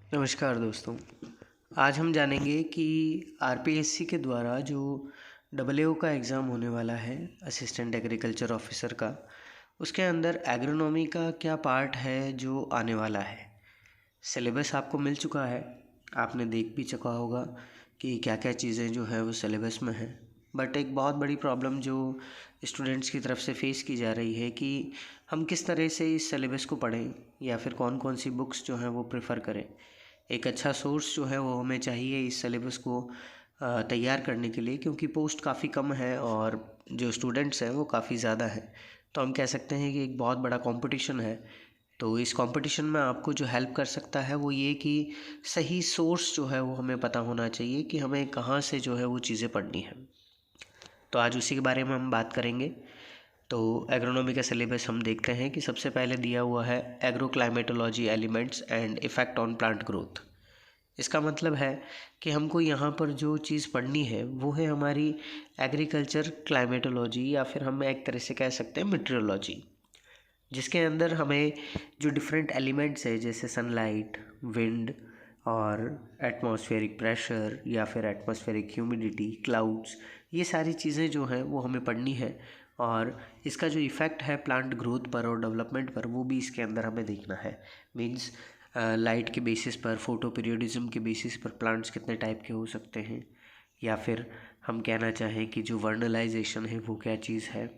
नमस्कार दोस्तों। आज हम जानेंगे कि आरपीएससी के द्वारा जो डबलएओ का एग्ज़ाम होने वाला है असिस्टेंट एग्रीकल्चर ऑफिसर का, उसके अंदर एग्रोनॉमी का क्या पार्ट है जो आने वाला है। सिलेबस आपको मिल चुका है, आपने देख भी चुका होगा कि क्या क्या चीज़ें जो है वो सिलेबस में हैं। बट एक बहुत बड़ी प्रॉब्लम जो स्टूडेंट्स की तरफ से फेस की जा रही है कि हम किस तरह से इस सिलेबस को पढ़ें या फिर कौन कौन सी बुक्स जो हैं वो प्रेफर करें। एक अच्छा सोर्स जो है वो हमें चाहिए इस सिलेबस को तैयार करने के लिए, क्योंकि पोस्ट काफ़ी कम है और जो स्टूडेंट्स हैं वो काफ़ी ज़्यादा हैं। तो हम कह सकते हैं कि एक बहुत बड़ा कंपटीशन है। तो इस कंपटीशन में आपको जो हेल्प कर सकता है वो ये कि सही सोर्स जो है वो हमें पता होना चाहिए कि हमें कहाँ से जो है वो चीज़ें पढ़नी है। तो आज उसी के बारे में हम बात करेंगे। तो एग्रोनॉमी का सिलेबस हम देखते हैं कि सबसे पहले दिया हुआ है agro climatology elements and effect on plant growth. इसका मतलब है कि हमको यहाँ पर जो चीज़ पढ़नी है वो है हमारी एग्रीकल्चर क्लाइमेटोलॉजी, या फिर हम एक तरह से कह सकते हैं मीटरोलॉजी, जिसके अंदर हमें जो डिफरेंट एलिमेंट्स है जैसे सनलाइट, विंड और एटमॉस्फेरिक प्रेशर या फिर एटमॉस्फेरिक ह्यूमिडिटी, क्लाउड्स, ये सारी चीज़ें जो हैं वो हमें पढ़नी है। और इसका जो इफ़ेक्ट है प्लांट ग्रोथ पर और डेवलपमेंट पर वो भी इसके अंदर हमें देखना है। मींस लाइट के बेसिस पर, फोटो पीरियोडिज्म के बेसिस पर प्लांट्स कितने टाइप के हो सकते हैं, या फिर हम कहना चाहें कि जो वर्नलाइजेशन है वो क्या चीज़ है।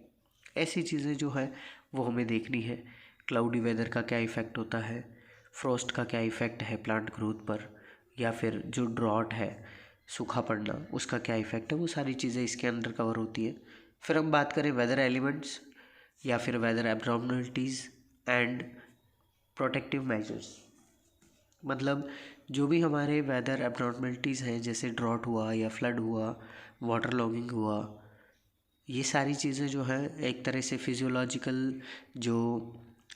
ऐसी चीज़ें जो है वो हमें देखनी है। क्लाउडी वेदर का क्या इफ़ेक्ट होता है, फ्रॉस्ट का क्या इफ़ेक्ट है प्लांट ग्रोथ पर, या फिर जो ड्रॉट है, सूखा पड़ना, उसका क्या इफ़ेक्ट है, वो सारी चीज़ें इसके अंदर कवर होती है। फिर हम बात करें वेदर एलिमेंट्स या फिर वेदर एब्नॉर्मलिटीज़ एंड प्रोटेक्टिव मेजर्स। मतलब जो भी हमारे वेदर एब्नॉर्मलिटीज़ हैं जैसे ड्रॉट हुआ या फ्लड हुआ, वाटर लॉगिंग हुआ, ये सारी चीज़ें जो हैं एक तरह से फिजियोलॉजिकल जो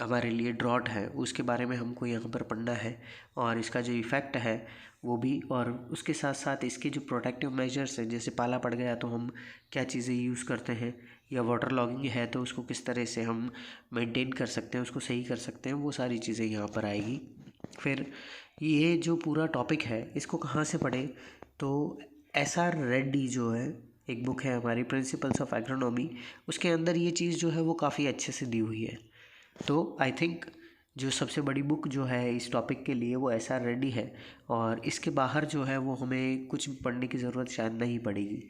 हमारे लिए ड्रॉट है उसके बारे में हमको यहाँ पर पढ़ना है, और इसका जो इफ़ेक्ट है वो भी, और उसके साथ साथ इसके जो प्रोटेक्टिव मेजर्स हैं जैसे पाला पड़ गया तो हम क्या चीज़ें यूज़ करते हैं, या वाटर लॉगिंग है तो उसको किस तरह से हम मेंटेन कर सकते हैं, उसको सही कर सकते हैं, वो सारी चीज़ें यहाँ पर आएगी। फिर ये जो पूरा टॉपिक है इसको कहाँ से पढ़ें, तो SR रेड्डी जो है, एक बुक है हमारी प्रिंसिपल्स ऑफ एग्रोनॉमी, उसके अंदर ये चीज़ जो है वो काफ़ी अच्छे से दी हुई है। तो आई थिंक जो सबसे बड़ी बुक जो है इस टॉपिक के लिए वो SR रेड्डी है, और इसके बाहर जो है वो हमें कुछ पढ़ने की ज़रूरत शायद नहीं पड़ेगी।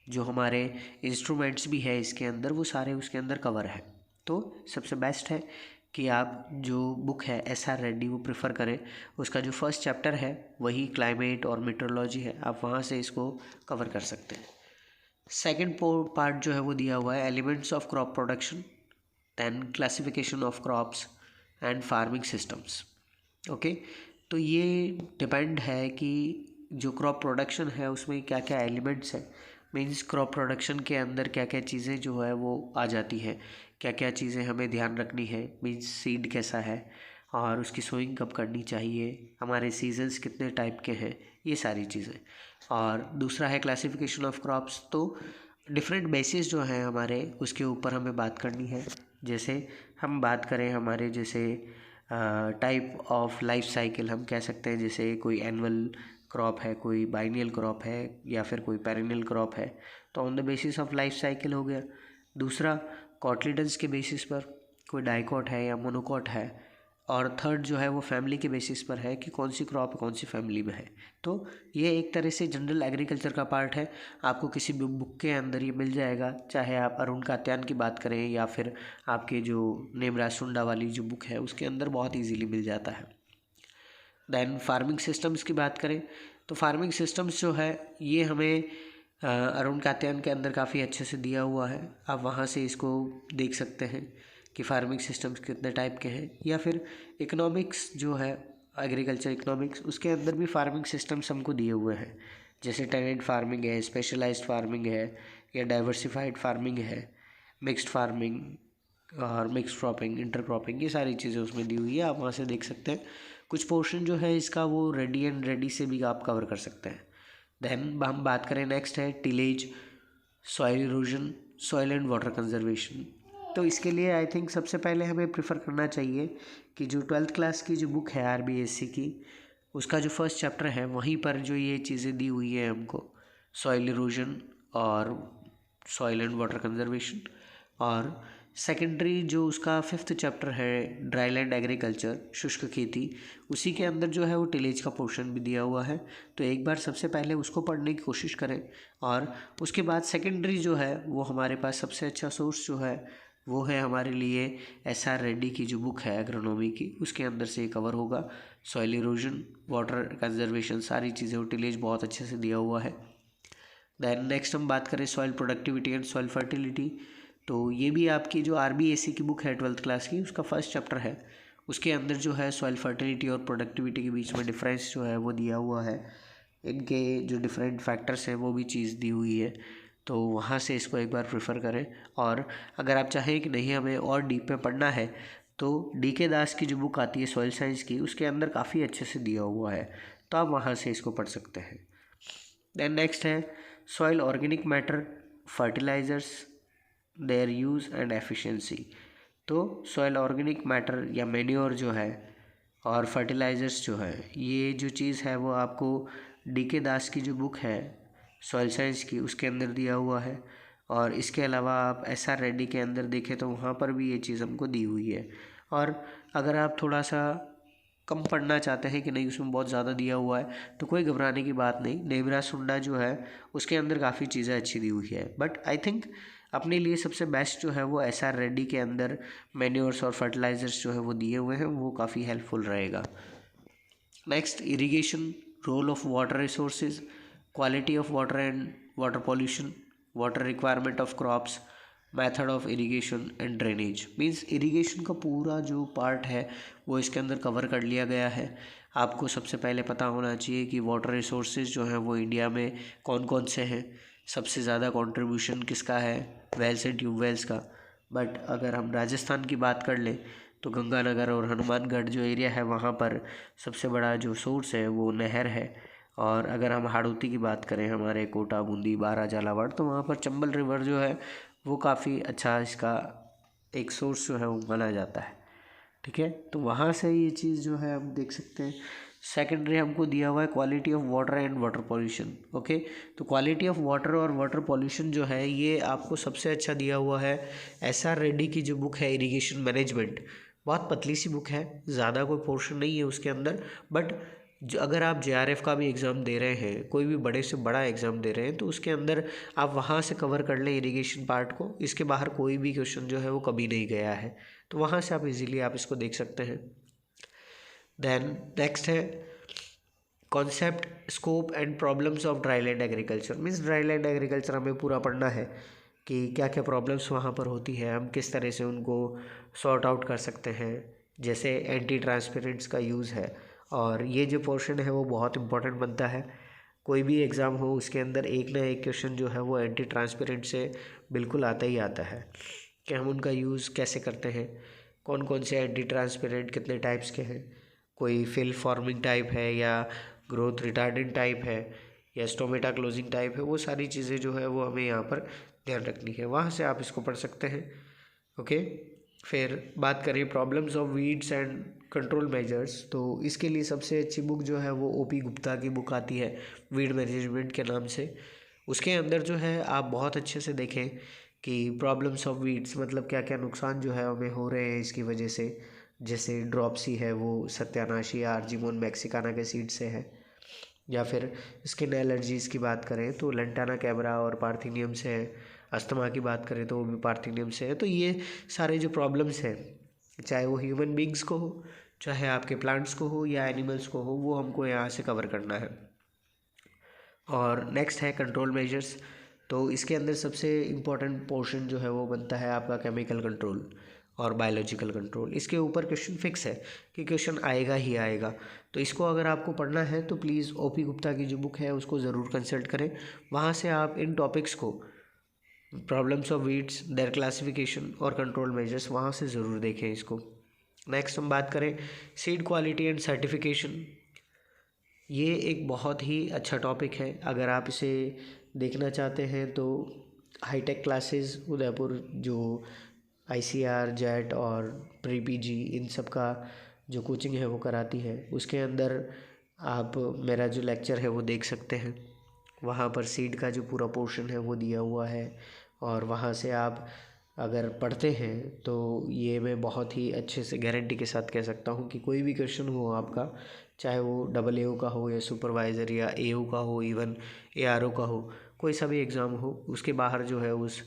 जो हमारे इंस्ट्रूमेंट्स भी है इसके अंदर वो सारे उसके अंदर कवर है। तो सबसे बेस्ट है कि आप जो बुक है SR रेड्डी वो प्रेफर करें। उसका जो फर्स्ट चैप्टर है वही क्लाइमेट और मीटरोलॉजी है, आप वहाँ से इसको कवर कर सकते हैं। सेकेंड पार्ट जो है वो दिया हुआ है elements of crop production, then classification of crops and farming systems. Okay, तो ये डिपेंड है कि जो क्रॉप प्रोडक्शन है उसमें क्या क्या एलिमेंट्स हैं। मीन्स क्रॉप प्रोडक्शन के अंदर क्या क्या चीज़ें जो है वो आ जाती हैं, क्या क्या चीज़ें हमें ध्यान रखनी है। मीन्स सीड कैसा है और उसकी सोइंग कब करनी चाहिए, हमारे सीजन्स कितने टाइप के हैं, ये सारी चीज़ें। और दूसरा है क्लासिफिकेशन ऑफ क्रॉप्स। तो डिफरेंट बेसिस जो हैं हमारे उसके ऊपर हमें बात करनी है। जैसे हम बात करें हमारे जैसे टाइप ऑफ लाइफ साइकिल, हम कह सकते हैं जैसे कोई एनुअल क्रॉप है, कोई बाइनियल क्रॉप है, या फिर कोई पेरेनियल क्रॉप है, तो on the basis of life cycle हो गया। दूसरा कॉटलिडन्स के बेसिस पर कोई डाइकॉट है या मोनोकॉट है। और थर्ड जो है वो फैमिली के बेसिस पर है कि कौन सी क्रॉप कौन सी फैमिली में है। तो ये एक तरह से जनरल एग्रीकल्चर का पार्ट है, आपको किसी भी बुक के अंदर ये मिल जाएगा। चाहे आप अरुण कात्यायन की बात करें या फिर आपके जो नेमराज सुंडा वाली जो बुक है उसके अंदर बहुत इजीली मिल जाता है। दैन फार्मिंग सिस्टम्स की बात करें तो फार्मिंग सिस्टम्स जो है ये हमें अरुण कात्यायन के अंदर काफ़ी अच्छे से दिया हुआ है। आप वहाँ से इसको देख सकते हैं कि फार्मिंग सिस्टम्स कितने टाइप के हैं। या फिर इकोनॉमिक्स जो है, एग्रीकल्चर इकोनॉमिक्स, उसके अंदर भी फार्मिंग सिस्टम्स हमको दिए हुए हैं। जैसे टेनेंट फार्मिंग है, स्पेशलाइज्ड फार्मिंग है, या डाइवर्सिफाइड फार्मिंग है, मिक्स्ड फार्मिंग और मिक्स क्रॉपिंग, इंटर क्रॉपिंग, ये सारी चीज़ें उसमें दी हुई है। आप वहाँ से देख सकते हैं। कुछ पोर्शन जो है इसका वो रेडी एंड रेडी से भी आप कवर कर सकते हैं। देन हम बात करें नेक्स्ट है tillage, soil erosion, soil and water conservation. तो इसके लिए आई थिंक सबसे पहले हमें प्रेफर करना चाहिए कि जो 12th क्लास की जो बुक है RBSC की, उसका जो फर्स्ट चैप्टर है वहीं पर जो ये चीज़ें दी हुई है हमको, सॉइल इरोजन और सॉइल एंड वाटर कंजर्वेशन। और सेकेंडरी जो उसका फिफ्थ चैप्टर है ड्राईलैंड एग्रीकल्चर, शुष्क खेती, उसी के अंदर जो है वो टिलेज का पोर्शन भी दिया हुआ है। तो एक बार सबसे पहले उसको पढ़ने की कोशिश करें, और उसके बाद सेकेंडरी जो है वो हमारे पास सबसे अच्छा सोर्स जो है वो है हमारे लिए SR रेड्डी की जो बुक है एग्रोनॉमी की, उसके अंदर से कवर होगा। सॉइल इरोजन, वाटर कंजर्वेशन, सारी चीज़ें, वो टिलेज बहुत अच्छे से दिया हुआ है। दैन नेक्स्ट हम बात करें soil productivity and soil fertility, तो ये भी आपकी जो RBAC की बुक है 12th क्लास की, उसका फर्स्ट चैप्टर है। उसके अंदर जो है सॉइल फर्टिलिटी और प्रोडक्टिविटी के बीच में डिफरेंस जो है वो दिया हुआ है, इनके जो डिफरेंट फैक्टर्स हैं वो भी चीज़ दी हुई है। तो वहाँ से इसको एक बार प्रेफर करें। और अगर आप चाहें कि नहीं हमें और डीप में पढ़ना है, तो DK दास की जो बुक आती है सॉइल साइंस की, उसके अंदर काफ़ी अच्छे से दिया हुआ है, तो आप वहाँ से इसको पढ़ सकते हैं। देन नेक्स्ट है soil organic matter, fertilizers, their use and efficiency. तो सॉइल ऑर्गेनिक मैटर या मैन्योर जो है और फर्टिलाइज़र्स जो है, ये जो चीज़ है वो आपको DK दास की जो बुक है सॉइल साइंस की, उसके अंदर दिया हुआ है। और इसके अलावा आप SR रेड्डी के अंदर देखें तो वहाँ पर भी ये चीज़ हमको दी हुई है। और अगर आप थोड़ा सा कम पढ़ना चाहते हैं कि नहीं उसमें बहुत ज़्यादा दिया हुआ है, तो कोई घबराने की बात नहीं। नेबरा सुंडा जो है उसके अंदर काफ़ी चीज़ें अच्छी दी हुई है, बट आई थिंक अपने लिए सबसे बेस्ट जो है वो SR रेड्डी के अंदर मैन्योर्स और फर्टिलाइज़र्स जो है वो दिए हुए हैं, वो काफ़ी हेल्पफुल रहेगा। Next, irrigation, role of water resources, quality of water and water pollution, water requirement of crops, method of irrigation and drainage. Means irrigation का पूरा जो पार्ट है वो इसके अंदर कवर कर लिया गया है। आपको सबसे पहले पता होना चाहिए कि वाटर रिसोर्सेज जो हैं वो इंडिया में कौन कौन से हैं, सबसे ज़्यादा कंट्रीब्यूशन किसका है, वेल्स एंड ट्यूबवेल्स का। बट अगर हम राजस्थान की बात कर लें तो गंगानगर और हनुमानगढ़ जो एरिया है वहाँ पर सबसे बड़ा जो सोर्स है वो नहर है। और अगर हम हाड़ौती की बात करें, हमारे कोटा, बूंदी, बारा, झालावाड़, तो वहाँ पर चंबल रिवर जो है वो काफ़ी अच्छा इसका एक सोर्स जो है वो माना जाता है। ठीक है, तो वहाँ से ये चीज़ जो है हम देख सकते हैं। सेकेंडरी हमको दिया हुआ है quality of water and water pollution. Okay, तो क्वालिटी ऑफ वाटर और वाटर पॉल्यूशन जो है ये आपको सबसे अच्छा दिया हुआ है SR रेड्डी की जो बुक है इरिगेशन मैनेजमेंट। बहुत पतली सी बुक है, ज़्यादा कोई पोर्शन नहीं है उसके अंदर, बट जो अगर आप JRF का भी एग्ज़ाम दे रहे हैं, कोई भी बड़े से बड़ा एग्ज़ाम दे रहे हैं, तो उसके अंदर आप वहाँ से कवर कर लें इरिगेशन पार्ट को। इसके बाहर कोई भी क्वेश्चन जो है वो कभी नहीं गया है, तो वहाँ से आप इजीली आप इसको देख सकते हैं। देन नेक्स्ट है concept, scope and problems of dryland agriculture. Means dryland agriculture हमें पूरा पढ़ना है कि क्या क्या प्रॉब्लम्स वहाँ पर होती है, हम किस तरह से उनको सॉर्ट आउट कर सकते हैं। जैसे एंटी ट्रांसपेरेंट्स का यूज़ है, और ये जो पोर्शन है वो बहुत इंपॉर्टेंट बनता है। कोई भी एग्ज़ाम हो उसके अंदर एक ना एक क्वेश्चन जो है वो एंटी ट्रांसपेरेंट से बिल्कुल आता ही आता है, कि हम उनका यूज़ कैसे करते हैं, कौन कौन से एंटी ट्रांसपेरेंट कितने टाइप्स के हैं, कोई फिल फॉर्मिंग टाइप है या ग्रोथ रिटार्डेंट टाइप है या स्टोमेटा क्लोजिंग टाइप है, वो सारी चीज़ें जो है वो हमें यहाँ पर ध्यान रखनी है। वहाँ से आप इसको पढ़ सकते हैं। ओके, फिर बात करें problems of weeds and control measures, तो इसके लिए सबसे अच्छी बुक जो है वो OP गुप्ता की बुक आती है वीड मैनेजमेंट के नाम से। उसके अंदर जो है आप बहुत अच्छे से देखें कि प्रॉब्लम्स ऑफ वीड्स मतलब क्या क्या नुकसान जो है हमें हो रहे हैं इसकी वजह से। जैसे ड्रॉपसी है वो सत्यानाशी या आर्जिमोन मैक्सिकाना के सीड से है, या फिर स्किन एलर्जीज़ की बात करें तो लेंटाना कैबरा और पार्थिनियम से है। अस्थमा की बात करें तो वो भी पार्थिनियम से है। तो ये सारे जो प्रॉब्लम्स हैं, चाहे वो ह्यूमन बींग्स को हो, चाहे आपके प्लांट्स को हो या एनिमल्स को हो, वो हमको यहाँ से कवर करना है। और नेक्स्ट है कंट्रोल मेजर्स, तो इसके अंदर सबसे इम्पॉर्टेंट पोर्शन जो है वो बनता है आपका केमिकल कंट्रोल और बायोलॉजिकल कंट्रोल। इसके ऊपर क्वेश्चन फिक्स है कि क्वेश्चन आएगा ही आएगा, तो इसको अगर आपको पढ़ना है तो प्लीज़ OP गुप्ता की जो बुक है उसको ज़रूर कंसल्ट करें। वहाँ से आप इन टॉपिक्स को, problems of weeds, there classification और कंट्रोल मेजर्स, वहाँ से ज़रूर देखें इसको। नेक्स्ट हम बात करें सीड क्वालिटी एंड सर्टिफिकेशन। ये एक बहुत ही अच्छा टॉपिक है, अगर आप इसे देखना चाहते हैं तो हाईटेक क्लासेस उदयपुर जो ICR, JET और प्री PG इन सब का जो कोचिंग है वो कराती है, उसके अंदर आप मेरा जो लेक्चर है वो देख सकते हैं। वहाँ पर सीड का जो पूरा पोर्शन है वो दिया हुआ है, और वहाँ से आप अगर पढ़ते हैं तो ये मैं बहुत ही अच्छे से गारंटी के साथ कह सकता हूँ कि कोई भी क्वेश्चन हो आपका, चाहे वो AAO का हो या सुपरवाइज़र या AO का हो, इवन ARO का हो, कोई सा भी एग्ज़ाम हो, उसके बाहर जो है उस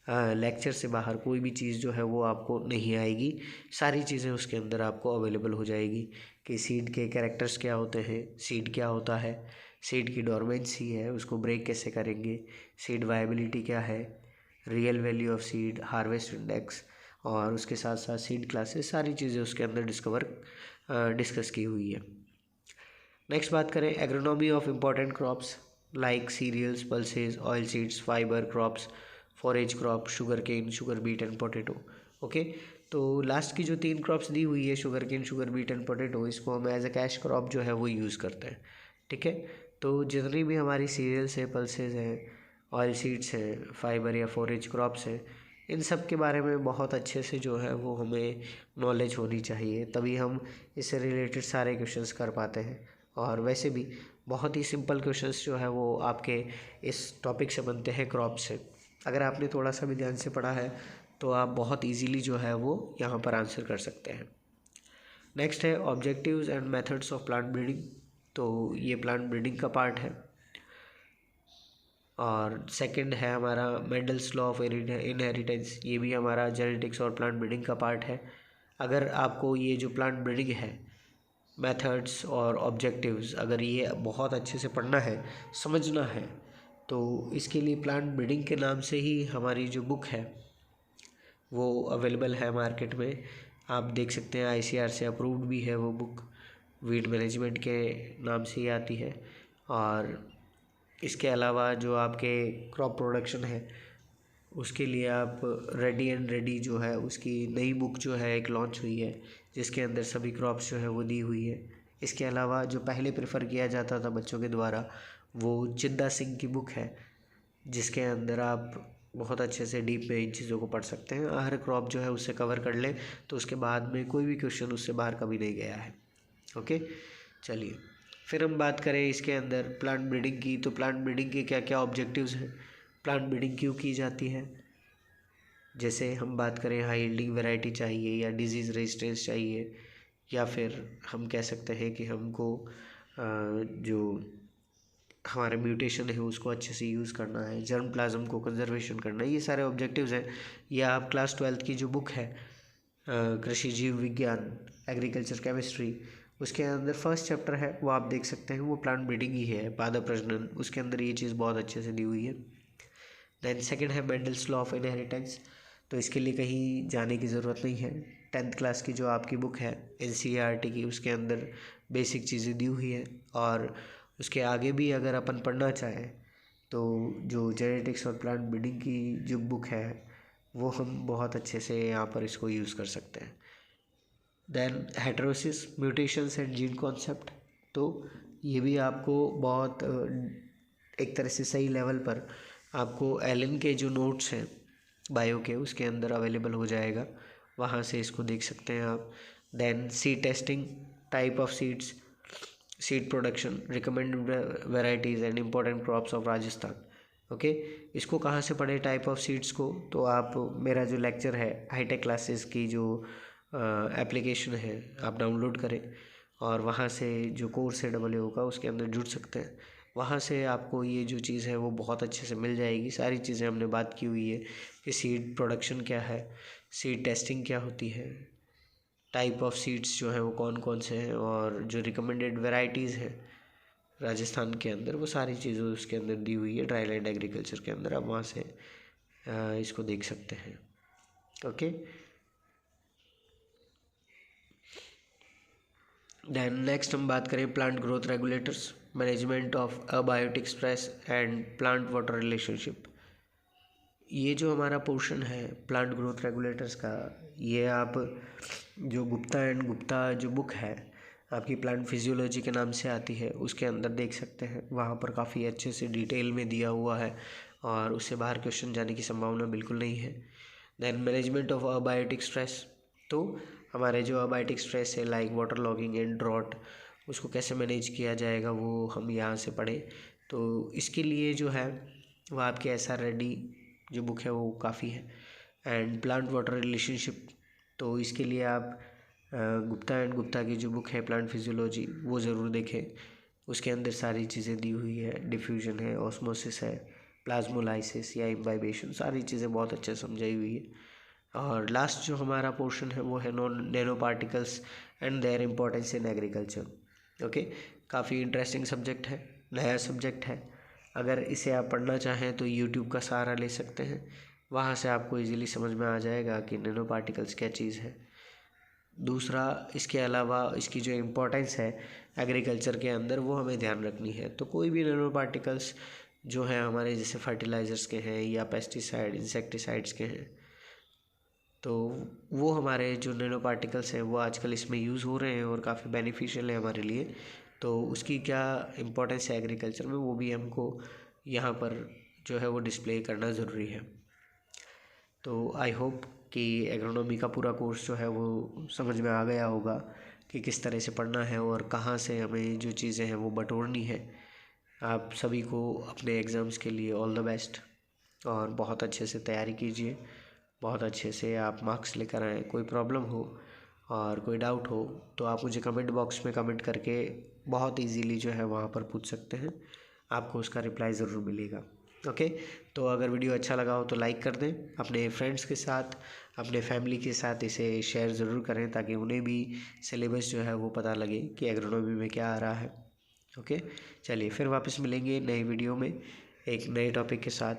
लेक्चर से बाहर कोई भी चीज़ जो है वो आपको नहीं आएगी। सारी चीज़ें उसके अंदर आपको अवेलेबल हो जाएगी कि सीड के कैरेक्टर्स क्या होते हैं, सीड क्या होता है, सीड की डोरमेंसी है उसको ब्रेक कैसे करेंगे, सीड वायबिलिटी क्या है, real value of seed, harvest index, और उसके साथ साथ सीड क्लासेस, सारी चीज़ें उसके अंदर डिस्कस की हुई है। नेक्स्ट बात करें agronomy of important crops like cereals, pulses, oil seeds, fibre crops, forage crop, sugar cane, sugar beet and potato. Okay, तो लास्ट की जो 3 क्रॉप्स दी हुई है, sugar cane, sugar beet and potato, इसको हम एज अ कैश क्रॉप जो है वो यूज़ करते हैं। ठीक है, तो जितनी भी हमारी सीरियल्स है, पल्सेस हैं, ऑयल सीड्स हैं, फाइबर या फॉरेज क्रॉप्स हैं, इन सब के बारे में बहुत अच्छे से जो है वो हमें नॉलेज होनी चाहिए, तभी हम इससे रिलेटेड सारे क्वेश्चंस कर पाते हैं। और वैसे भी बहुत ही सिंपल क्वेश्चंस जो है वो आपके इस टॉपिक से बनते हैं, क्रॉप से। अगर आपने थोड़ा सा भी ध्यान से पढ़ा है तो आप बहुत इजीली जो है वो यहाँ पर आंसर कर सकते हैं। नेक्स्ट है objectives and methods of plant breeding. तो ये प्लांट ब्रीडिंग का पार्ट है। और सेकंड है हमारा मेंडल्स लॉ ऑफ इनहेरिटेंस, ये भी हमारा जेनेटिक्स और प्लांट ब्रीडिंग का पार्ट है। अगर आपको ये जो प्लांट ब्रीडिंग है, मेथड्स और ऑब्जेक्टिव्स, अगर ये बहुत अच्छे से पढ़ना है, समझना है, तो इसके लिए प्लांट ब्रीडिंग के नाम से ही हमारी जो बुक है वो अवेलेबल है मार्केट में। आप देख सकते हैं ICAR से अप्रूव्ड भी है वो बुक, वीट मैनेजमेंट के नाम से ही आती है। और इसके अलावा जो आपके क्रॉप प्रोडक्शन है उसके लिए आप रेडी एंड रेडी जो है उसकी नई बुक जो है एक लॉन्च हुई है, जिसके अंदर सभी क्रॉप्स जो है वो दी हुई है। इसके अलावा जो पहले प्रेफर किया जाता था बच्चों के द्वारा, वो चिद्दा सिंह की बुक है, जिसके अंदर आप बहुत अच्छे से डीप में इन चीज़ों को पढ़ सकते हैं। हर क्रॉप जो है उससे कवर कर लें तो उसके बाद में कोई भी क्वेश्चन उससे बाहर कभी नहीं गया है। ओके, चलिए फिर हम बात करें इसके अंदर प्लांट ब्रीडिंग की। तो प्लांट ब्रीडिंग के क्या क्या ऑब्जेक्टिव्स हैं, प्लांट ब्रीडिंग क्यों की जाती है। जैसे हम बात करें हाई यील्डिंग वैरायटी चाहिए या डिजीज़ रेजिस्टेंस चाहिए, या फिर हम कह सकते हैं कि हमको जो हमारे म्यूटेशन है उसको अच्छे से यूज़ करना है, जर्म प्लाज्म को कंजर्वेशन करना है, ये सारे ऑब्जेक्टिव्स हैं। या आप क्लास 12th की जो बुक है कृषि जीव विज्ञान, एग्रीकल्चर केमिस्ट्री, उसके अंदर फर्स्ट चैप्टर है वो आप देख सकते हैं, वो प्लांट ब्रीडिंग ही है, पादप प्रजनन, उसके अंदर ये चीज़ बहुत अच्छे से दी हुई है। देन सेकंड है मेंडल्स लॉ ऑफ इनहेरिटेंस, तो इसके लिए कहीं जाने की ज़रूरत नहीं है। 10th क्लास की जो आपकी बुक है NCERT की, उसके अंदर बेसिक चीज़ें दी हुई है। और उसके आगे भी अगर अपन पढ़ना चाहें तो जो जेनेटिक्स और प्लांट ब्रीडिंग की जो बुक है वो हम बहुत अच्छे से यहाँ पर इसको यूज़ कर सकते हैं। Then heterosis, mutations and gene concept, तो ये भी आपको बहुत एक तरह से सही लेवल पर आपको एलन के जो नोट्स हैं बायो के उसके अंदर अवेलेबल हो जाएगा, वहाँ से इसको देख सकते हैं आप। Then seed testing, type of seeds, seed production, recommended varieties and important crops of Rajasthan. Okay, इसको कहाँ से पढ़े टाइप ऑफ सीड्स को, तो आप मेरा जो लेक्चर है हाईटेक क्लासेस की जो एप्लीकेशन है आप डाउनलोड करें, और वहाँ से जो कोर्स है AA का उसके अंदर जुड़ सकते हैं। वहाँ से आपको ये जो चीज़ है वो बहुत अच्छे से मिल जाएगी। सारी चीज़ें हमने बात की हुई है कि सीड प्रोडक्शन क्या है, सीड टेस्टिंग क्या होती है, टाइप ऑफ सीड्स जो हैं वो कौन कौन से हैं, और जो रिकमेंडेड वैरायटीज़ हैं राजस्थान के अंदर, वो सारी चीज़ें उसके अंदर दी हुई है ड्राईलैंड एग्रीकल्चर के अंदर। आप वहाँ से इसको देख सकते हैं। ओके, देन नेक्स्ट हम बात करें plant growth regulators, management of abiotic stress and plant water relationship. ये जो हमारा पोर्शन है प्लांट ग्रोथ रेगुलेटर्स का, ये आप जो गुप्ता एंड गुप्ता जो बुक है आपकी प्लांट फिजियोलॉजी के नाम से आती है, उसके अंदर देख सकते हैं। वहाँ पर काफ़ी अच्छे से डिटेल में दिया हुआ है और उससे बाहर क्वेश्चन जाने की संभावना बिल्कुल नहीं है। Then management of abiotic stress, तो हमारे जो अबायोटिक स्ट्रेस है like water logging and drought, उसको कैसे मैनेज किया जाएगा वो हम यहाँ से पढ़ें। तो इसके लिए जो है वो आपके SR रेड्डी जो बुक है वो काफ़ी है। एंड प्लांट वाटर रिलेशनशिप, तो इसके लिए आप गुप्ता एंड गुप्ता की जो बुक है प्लांट फिजियोलॉजी वो ज़रूर देखें। उसके अंदर सारी चीज़ें दी हुई है, डिफ्यूजन है, ऑस्मोसिस है, प्लाज्मोलाइसिस या इम्बाइबेशन, सारी चीज़ें बहुत अच्छे समझाई हुई है। और लास्ट जो हमारा पोर्शन है वो है nano particles and there importance in agriculture. Okay, काफ़ी इंटरेस्टिंग सब्जेक्ट है, नया सब्जेक्ट है। अगर इसे आप पढ़ना चाहें तो यूट्यूब का सहारा ले सकते हैं, वहाँ से आपको इजीली समझ में आ जाएगा कि नैनो पार्टिकल्स क्या चीज़ है। दूसरा, इसके अलावा इसकी जो इम्पोर्टेंस है एग्रीकल्चर के अंदर वो हमें ध्यान रखनी है। तो कोई भी नैनो पार्टिकल्स जो हैं हमारे, जैसे फर्टिलाइज़र्स के हैं या पेस्टिसाइड इंसेक्टिसाइड्स के हैं, तो वो हमारे जो नैनो पार्टिकल्स हैं वो आजकल इसमें यूज़ हो रहे हैं और काफ़ी बेनिफिशियल है हमारे लिए। तो उसकी क्या इम्पोर्टेंस है एग्रीकल्चर में वो भी हमको यहाँ पर जो है वो डिस्प्ले करना ज़रूरी है। तो आई होप कि एग्रोनॉमी का पूरा कोर्स जो है वो समझ में आ गया होगा कि किस तरह से पढ़ना है और कहाँ से हमें जो चीज़ें हैं वो बटोरनी है। आप सभी को अपने एग्ज़ाम्स के लिए ऑल द बेस्ट, और बहुत अच्छे से तैयारी कीजिए, बहुत अच्छे से आप मार्क्स लेकर आएँ। कोई प्रॉब्लम हो और कोई डाउट हो तो आप मुझे कमेंट बॉक्स में कमेंट करके बहुत इजीली जो है वहाँ पर पूछ सकते हैं, आपको उसका रिप्लाई ज़रूर मिलेगा। ओके, तो अगर वीडियो अच्छा लगा हो तो लाइक कर दें, अपने फ्रेंड्स के साथ, अपने फैमिली के साथ इसे शेयर ज़रूर करें ताकि उन्हें भी सिलेबस जो है वो पता लगे कि एग्रोनॉमी में क्या आ रहा है। ओके, चलिए फिर वापस मिलेंगे नई वीडियो में एक नए टॉपिक के साथ।